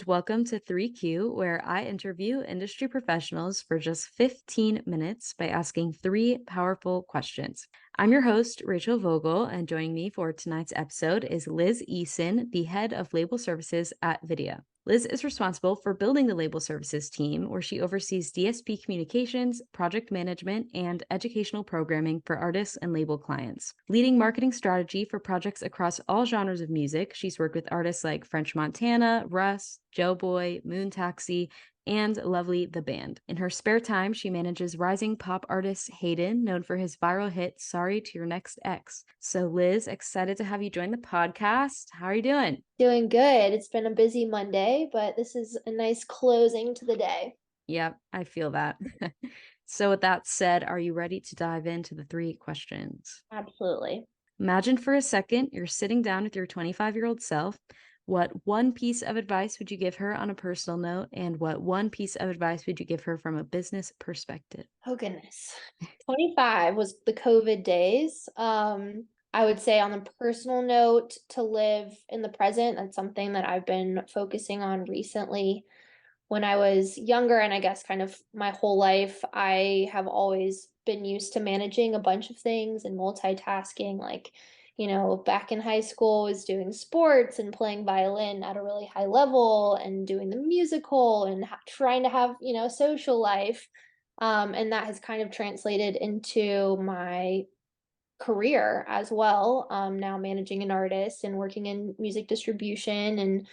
welcome to 3Q, where I interview industry professionals for just 15 minutes by asking three powerful questions. I'm your host, Rachel Vogel, and joining me for tonight's episode is Liz Eason, the head of label services at Vydia. Liz is responsible for building the label services team, where she oversees DSP communications, project management, and educational programming for artists and label clients. Leading marketing strategy for projects across all genres of music, she's worked with artists like French Montana, Russ, Joeboy, Moon Taxi, and lovelytheband. In her spare time, she manages rising pop artist Haiden, known for his viral hit Sorry to Your Next Ex. So Liz, excited to have you join the podcast. How are you doing? Doing good. It's been a busy Monday, but this is a nice closing to the day. Yep, I feel that. So with that said, are you ready to dive into the three questions? Absolutely. Imagine for a second you're sitting down with your 25-year-old self. What one piece of advice would you give her on a personal note, and what one piece of advice would you give her from a business perspective? Oh goodness. 25 was the COVID days. I would say on a personal note to live in the present. That's something that I've been focusing on recently. When I was younger, and I guess kind of my whole life, I have always been used to managing a bunch of things and multitasking. Back in high school, I was doing sports and playing violin at a really high level and doing the musical and trying to have, social life. And that has kind of translated into my career as well. Now managing an artist and working in music distribution and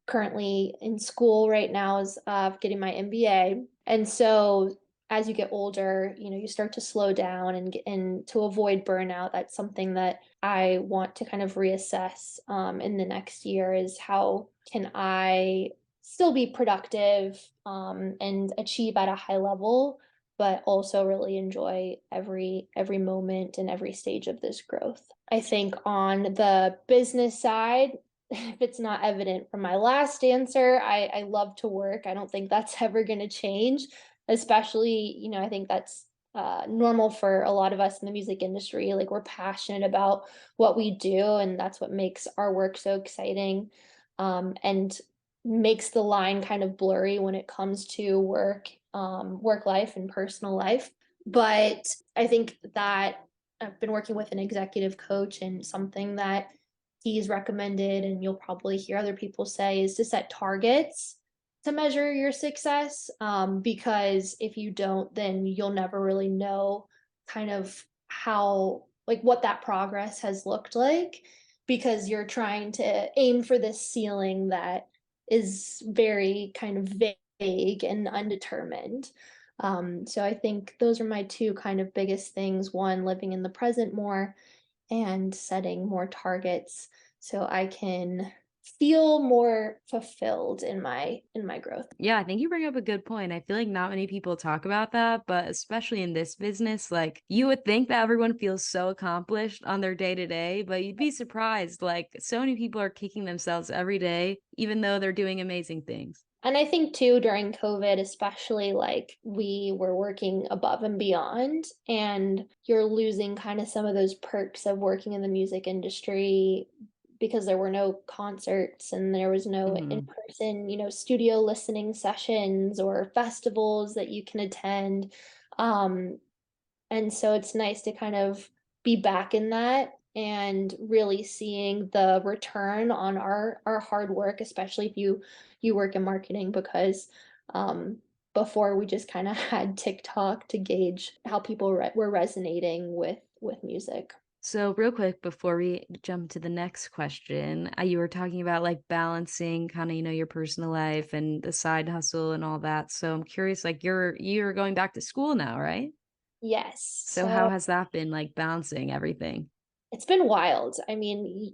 currently in school right now is getting my MBA. And so as you get older, you start to slow down and to avoid burnout. That's something that I want to kind of reassess in the next year is how can I still be productive and achieve at a high level, but also really enjoy every moment and every stage of this growth. I think on the business side, if it's not evident from my last answer, I love to work. I don't think that's ever going to change, especially, I think that's normal for a lot of us in the music industry. Like we're passionate about what we do, and that's what makes our work so exciting, and makes the line kind of blurry when it comes to work life and personal life. But I think that I've been working with an executive coach, and something that he's recommended, and you'll probably hear other people say, is to set targets to measure your success. Because if you don't, then you'll never really know kind of what that progress has looked like, because you're trying to aim for this ceiling that is very kind of vague and undetermined. So I think those are my two kind of biggest things. One, living in the present more, and setting more targets so I can feel more fulfilled in my growth. Yeah, I think you bring up a good point. I feel like not many people talk about that, but especially in this business, like you would think that everyone feels so accomplished on their day to day, but you'd be surprised. Like so many people are kicking themselves every day, even though they're doing amazing things. And I think too during COVID, especially, like we were working above and beyond, and you're losing kind of some of those perks of working in the music industry because there were no concerts and there was no Mhm. in-person, studio listening sessions or festivals that you can attend. Um, and so it's nice to kind of be back in that and really seeing the return on our hard work, especially if you work in marketing, because um, before we just kind of had TikTok to gauge how people were resonating with music. So, real quick before we jump to the next question, you were talking about like balancing kind of, your personal life and the side hustle and all that. So, I'm curious, like you're going back to school now, right? Yes. So, how So has that been like balancing everything? it's been wild. I mean,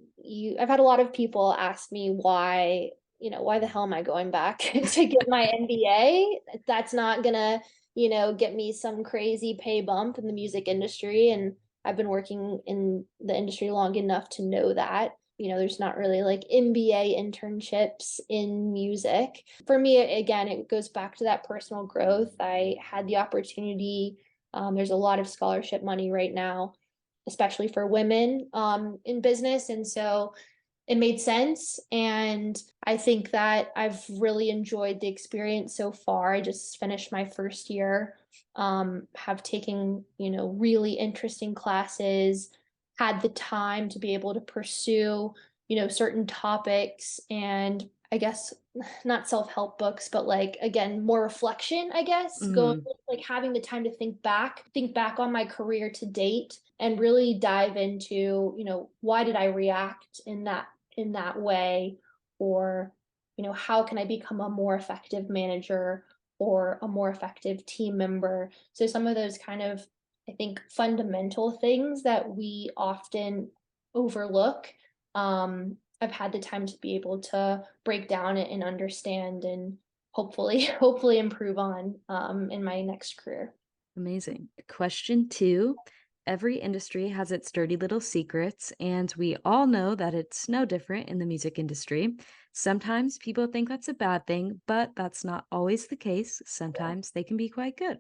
I've had a lot of people ask me why, why the hell am I going back to get my MBA? That's not gonna, get me some crazy pay bump in the music industry. And I've been working in the industry long enough to know that. There's not really like MBA internships in music. For me, again, it goes back to that personal growth. I had the opportunity. There's a lot of scholarship money right now, especially for women in business. And so it made sense. And I think that I've really enjoyed the experience so far. I just finished my first year, have taken, really interesting classes, had the time to be able to pursue, certain topics, and I guess not self-help books, but like again, more reflection, I guess, going Mhm. like having the time to think back on my career to date and really dive into, why did I react in that way, or how can I become a more effective manager or a more effective team member. So some of those kind of, I think, fundamental things that we often overlook, I've had the time to be able to break down it and understand, and hopefully hopefully improve on in my next career. Amazing. Question two. Every industry has its dirty little secrets, and we all know that it's no different in the music industry. Sometimes people think that's a bad thing, but that's not always the case. Sometimes they can be quite good.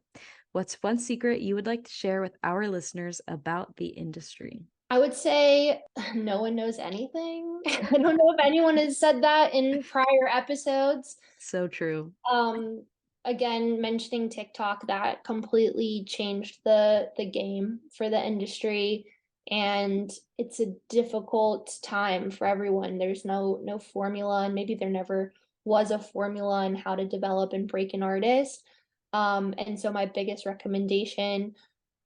What's one secret you would like to share with our listeners about the industry? I would say no one knows anything. I don't know if anyone has said that in prior episodes. So true. Um, Again, mentioning TikTok, that completely changed the game for the industry, and it's a difficult time for everyone. There's no formula, and maybe there never was a formula on how to develop and break an artist. And so my biggest recommendation,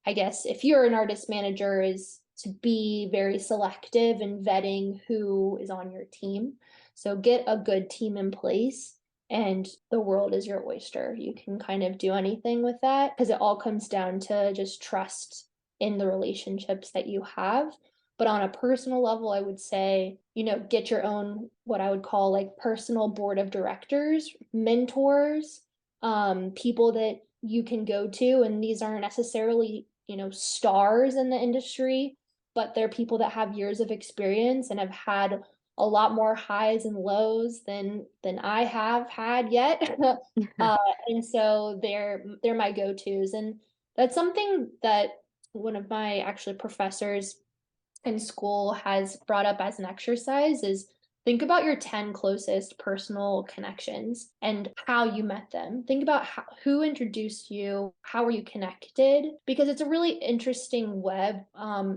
I guess, if you're an artist manager, is to be very selective in vetting who is on your team. So get a good team in place, and the world is your oyster. You can kind of do anything with that because it all comes down to just trust in the relationships that you have. But on a personal level, I would say, get your own, what I would call like personal board of directors, mentors, people that you can go to. And these aren't necessarily, stars in the industry, but they're people that have years of experience and have had a lot more highs and lows than I have had yet. uh, and so they're my go-tos. And that's something that one of my actually professors in school has brought up as an exercise is think about your 10 closest personal connections and how you met them. Think about who introduced you, how were you connected? Because it's a really interesting web.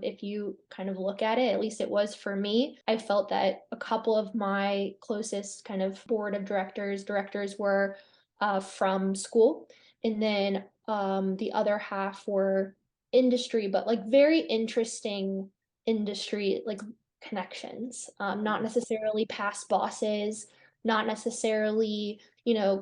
If you kind of look at it, at least it was for me. I felt that a couple of my closest kind of board of directors were from school. And then the other half were industry, but like very interesting industry like connections, not necessarily past bosses, not necessarily,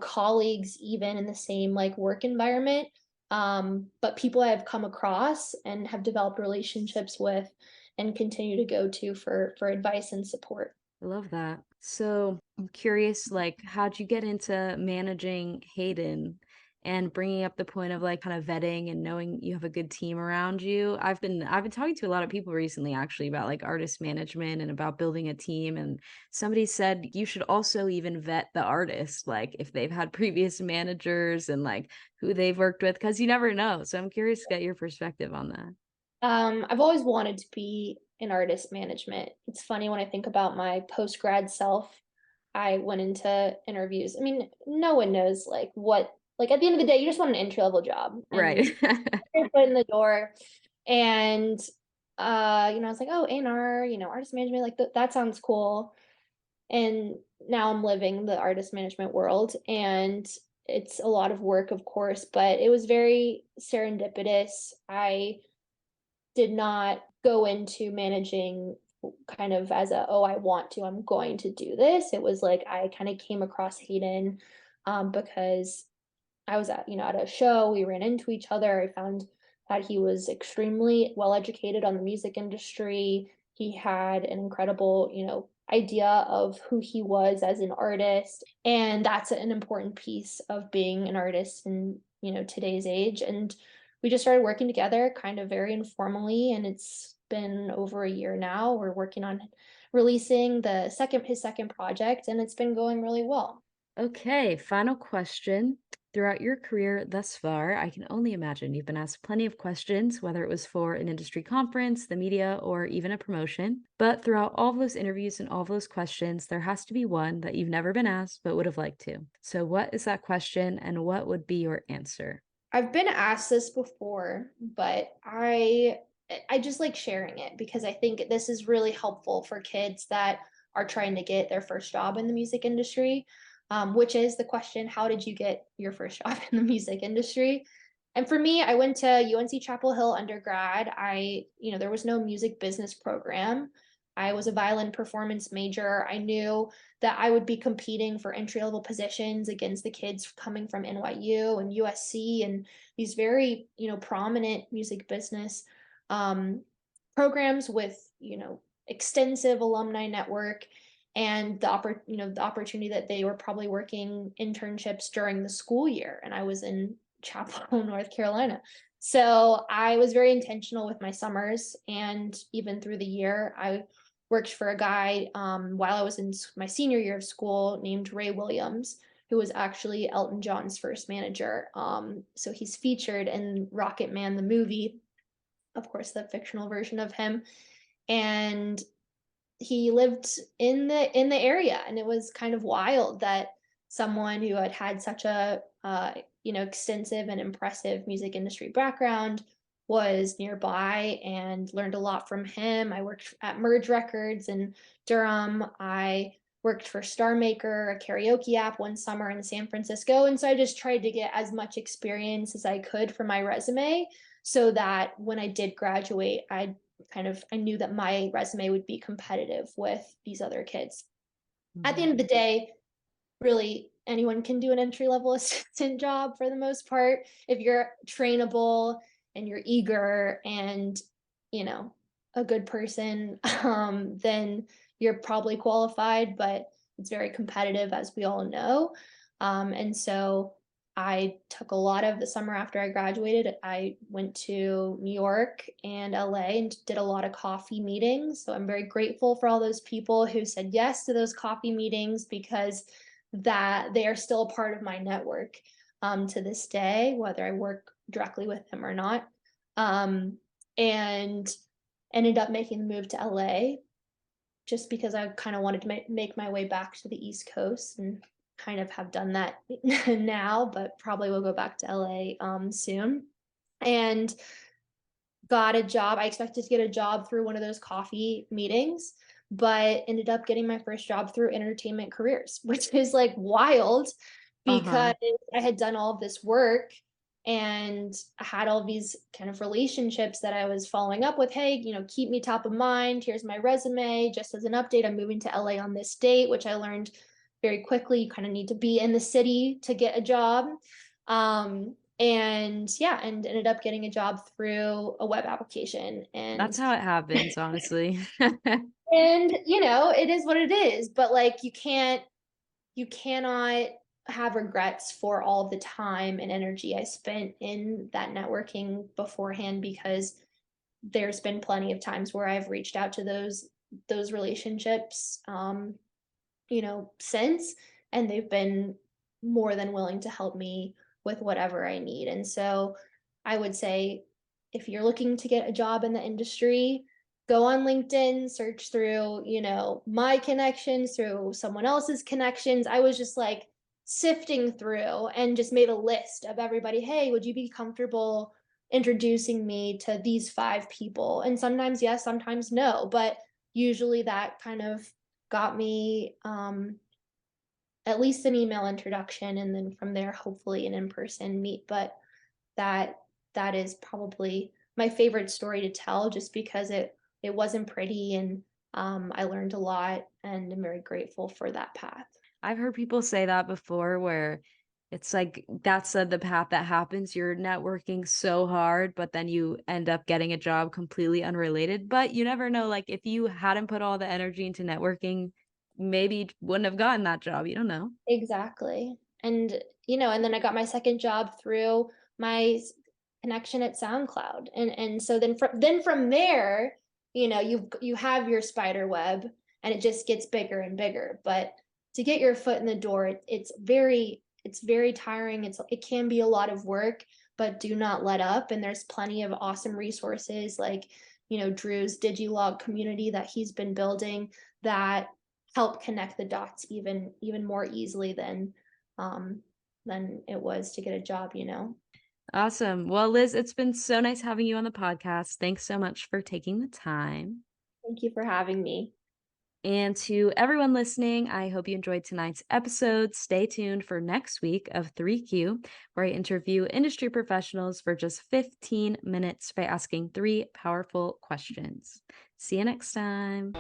colleagues even in the same like work environment, but people I have come across and have developed relationships with and continue to go to for advice and support. I love that. So I'm curious, like, how'd you get into managing Hayden and bringing up the point of like kind of vetting and knowing you have a good team around you? I've been talking to a lot of people recently actually about like artist management and about building a team. And somebody said you should also even vet the artist, like if they've had previous managers and like who they've worked with, because you never know. So I'm curious to get your perspective on that. I've always wanted to be in artist management. It's funny when I think about my post grad self. I went into interviews. I mean, no one knows like what, like at the end of the day, you just want an entry level job and Right. your foot in the door. And I was like, oh, A&R, artist management, like that sounds cool. And now I'm living the artist management world, and it's a lot of work, of course, but it was very serendipitous. I did not go into managing kind of as a, oh, I'm going to do this. It was like I kind of came across Hayden, because I was at a show, we ran into each other. I found that he was extremely well educated on the music industry. He had an incredible, idea of who he was as an artist. And that's an important piece of being an artist in, today's age. And we just started working together kind of very informally. And it's been over a year now. We're working on releasing his second project, and it's been going really well. Okay, final question. Throughout your career thus far, I can only imagine you've been asked plenty of questions, whether it was for an industry conference, the media, or even a promotion. But throughout all of those interviews and all of those questions, there has to be one that you've never been asked but would have liked to. So, what is that question and what would be your answer? I've been asked this before, but I just like sharing it because I think this is really helpful for kids that are trying to get their first job in the music industry, which is the question, how did you get your first job in the music industry? And for me, I went to UNC Chapel Hill undergrad. There was no music business program. I was a violin performance major. I knew that I would be competing for entry level positions against the kids coming from NYU and USC and these very, prominent music business um, programs with, extensive alumni network and the opportunity that they were probably working internships during the school year. And I was in Chapel Hill, North Carolina. So I was very intentional with my summers and even through the year, I worked for a guy while I was in my senior year of school named Ray Williams, who was actually Elton John's first manager. So he's featured in Rocket Man, the movie, of course, the fictional version of him. And he lived in the area, and it was kind of wild that someone who had had such a extensive and impressive music industry background was nearby and learned a lot from him. I worked at Merge Records in Durham. I worked for Star Maker, a karaoke app, one summer in San Francisco, and so I just tried to get as much experience as I could for my resume so that when I did graduate, I knew that my resume would be competitive with these other kids. At the end of the day, really anyone can do an entry level assistant job for the most part. If you're trainable and you're eager and, a good person, then you're probably qualified, but it's very competitive, as we all know. And so I took a lot of the summer after I graduated. I went to New York and LA and did a lot of coffee meetings. So I'm very grateful for all those people who said yes to those coffee meetings because that they are still a part of my network to this day, whether I work directly with them or not. And ended up making the move to LA just because I kind of wanted to make my way back to the East Coast and kind of have done that now, but probably will go back to LA soon. And got a job. I expected to get a job through one of those coffee meetings, but ended up getting my first job through Entertainment Careers, which is like wild Uh-huh. because I had done all of this work and I had all these kind of relationships that I was following up with. Hey, keep me top of mind. Here's my resume. Just as an update, I'm moving to LA on this date, which I learned very quickly. You kind of need to be in the city to get a job. And yeah, and ended up getting a job through a web application. That's how it happens, honestly. And it is what it is, but like you cannot have regrets for all of the time and energy I spent in that networking beforehand because there's been plenty of times where I've reached out to those relationships since, and they've been more than willing to help me with whatever I need. And so I would say if you're looking to get a job in the industry, go on LinkedIn, search through, my connections, through someone else's connections. I was just like sifting through and just made a list of everybody. Hey, would you be comfortable introducing me to these 5 people? And sometimes yes, sometimes no, but usually that kind of got me at least an email introduction, and then from there hopefully an in-person meet. But that that is probably my favorite story to tell just because it wasn't pretty, and I learned a lot and I'm very grateful for that path. I've heard people say that before where it's like that's the path that happens. You're networking so hard, but then you end up getting a job completely unrelated. But you never know, like if you hadn't put all the energy into networking, maybe you wouldn't have gotten that job. You don't know. Exactly. And and then I got my second job through my connection at SoundCloud. And so then from there, you have your spider web and it just gets bigger and bigger. But to get your foot in the door, it's very it's very tiring. It can be a lot of work, but do not let up. And there's plenty of awesome resources like, Drew's Digilog community that he's been building that help connect the dots even more easily than it was to get a job. Awesome. Well, Liz, it's been so nice having you on the podcast. Thanks so much for taking the time. Thank you for having me. And to everyone listening, I hope you enjoyed tonight's episode. Stay tuned for next week of 3Q, where I interview industry professionals for just 15 minutes by asking 3 powerful questions. See you next time.